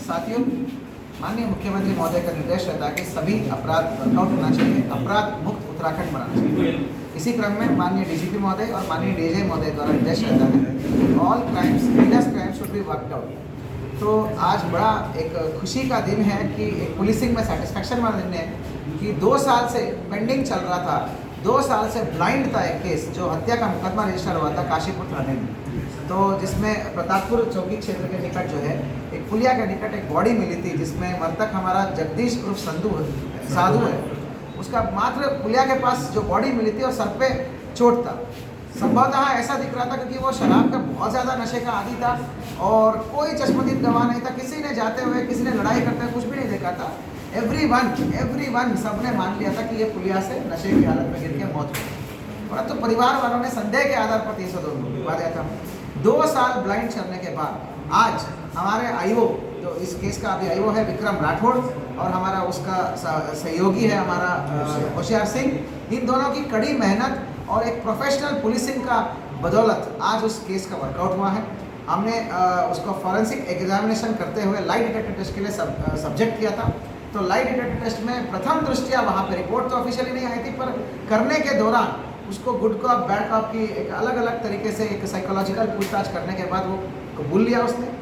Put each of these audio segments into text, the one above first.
साथियों, माननीय मुख्यमंत्री महोदय का निर्देश रहता है कि सभी अपराध वर्कआउट होना चाहिए, अपराध मुक्त उत्तराखंड बनाना चाहिए। इसी क्रम में माननीय डीजीपी महोदय और माननीय डीजे महोदय द्वारा निर्देश रहता है all crimes, heinous crimes should be worked out. तो आज बड़ा एक खुशी का दिन है कि एक पुलिसिंग में सेटिस्फैक्शन वाला दिन है कि 2 साल से पेंडिंग चल रहा था, 2 साल से ब्लाइंड था एक केस, जो हत्या का मुकदमा रजिस्टर हुआ था काशीपुर थाने में। तो जिसमें प्रतापपुर चौकी क्षेत्र के निकट जो है एक पुलिया के निकट एक बॉडी मिली थी, जिसमें मृतक हमारा जगदीश उर्फ साधु है। उसका मात्र पुलिया के पास जो बॉडी मिली थी और सर पे चोट था। संभवतः ऐसा दिख रहा था क्योंकि वो शराब का बहुत ज़्यादा नशे का आदी था और कोई चश्मदीद गवाह नहीं था। किसी ने जाते हुए, किसी ने लड़ाई करते हुए कुछ भी नहीं देखा था। एवरीवन सबने मान लिया था कि ये पुलिया से नशे की हालत में गिर के मौत हुई। परंतु परिवार वालों ने संदेह के आधार पर 302 दिलवा दिया था। 2 साल ब्लाइंड चलने के बाद आज हमारे आईओ, जो इस केस का अभी आईओ है विक्रम राठौड़, और हमारा उसका सहयोगी है हमारा होशियार सिंह, इन दोनों की कड़ी मेहनत और एक प्रोफेशनल पुलिसिंग का बदौलत आज उस केस का वर्कआउट हुआ है। हमने उसको फॉरेंसिक एग्जामिनेशन करते हुए लाई डिटेक्टर टेस्ट के लिए सब्जेक्ट किया था। तो लाई डिटेक्टर टेस्ट में प्रथम दृष्टिया वहाँ पे रिपोर्ट तो ऑफिशियली नहीं आई थी, पर करने के दौरान उसको गुड कॉप बैड कॉप की एक अलग अलग तरीके से एक साइकोलॉजिकल पूछताछ करने के बाद वो कबूल लिया उसने।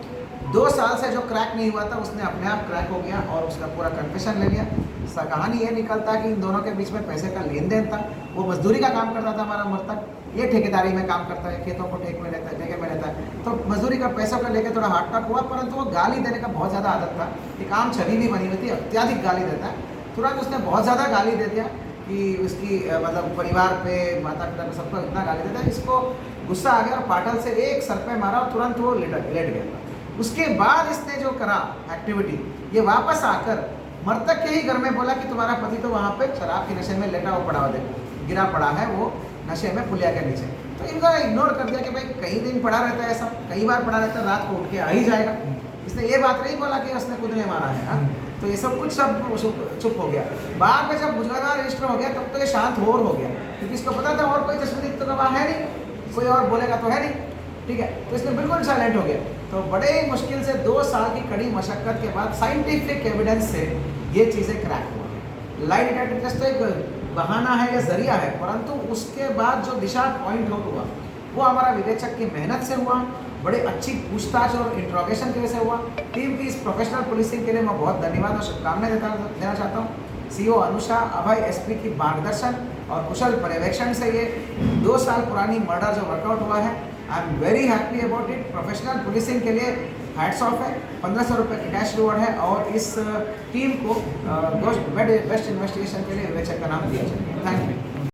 2 साल से जो क्रैक नहीं हुआ था उसने अपने आप क्रैक हो गया और उसका पूरा कन्फेशन ले लिया। कहानी ये निकलता कि इन दोनों के बीच में पैसे का लेन देन था। वो मजदूरी का काम करता था हमारा मृतक, ये ठेकेदारी में काम करता है, खेतों को ठेके में रहता है। तो मजदूरी का पैसों का लेकर थोड़ा हार्ट हुआ, परंतु वो गाली देने का बहुत ज़्यादा आदत था। एक आम छवि भी बनी हुई थी, अत्याधिक गाली देता है। तुरंत उसने बहुत ज़्यादा गाली दे दिया कि उसकी मतलब परिवार पे, माता पिता पे, सबको इतना गाली देता है। इसको गुस्सा आ गया और पाटल से एक सर पे मारा और तुरंत वो लेट गया। उसके बाद इसने जो करा एक्टिविटी, ये वापस आकर मृतक के ही घर में बोला कि तुम्हारा पति तो वहाँ पे शराब के नशे में लेटा हुआ पड़ा हुआ, देखो गिरा पड़ा है वो नशे में पुलिया के नीचे। तो इनका इग्नोर कर दिया कि भाई कई दिन पड़ा रहता है, ऐसा कई बार पड़ा रहता है, रात को उठ के आ ही जाएगा। इसने ये बात नहीं बोला कि उसने खुद ने मारा है। हाँ, तो ये सब कुछ चुप हो गया। बाद में जब मुजरिम रजिस्टर हो गया तब तो ये शांत हो गया, क्योंकि इसको पता था और कोई चश्मदीद तो गवाह है नहीं, कोई और बोलेगा तो है नहीं, ठीक है। तो इसने बिल्कुल साइलेंट हो गया। तो बड़े मुश्किल से 2 साल की कड़ी मशक्कत के बाद साइंटिफिक एविडेंस से ये चीज़ें क्रैक हुआ। लाई डिटेक्टर टेस्ट तो एक बहाना है या जरिया है, परंतु उसके बाद जो दिशा पॉइंट आउट हुआ वो हमारा विवेचक की मेहनत से हुआ, बड़े अच्छी पूछताछ और इंट्रोगेशन की वजह से हुआ। टीम की इस प्रोफेशनल पुलिसिंग के लिए मैं बहुत धन्यवाद और शुभकामनाएं देना चाहता हूँ। सीओ अनुषा, अभय, एसपी की मार्गदर्शन और कुशल पर्यवेक्षण से ये 2 साल पुरानी मर्डर जो वर्कआउट हुआ है, I am very happy about it. Professional policing के लिए हैट्स ऑफ है। 1500 रुपये की कैश रिवॉर्ड है और इस टीम को बेस्ट इन्वेस्टिगेशन के लिए विवेचक का नाम दिया जाए। Thank you.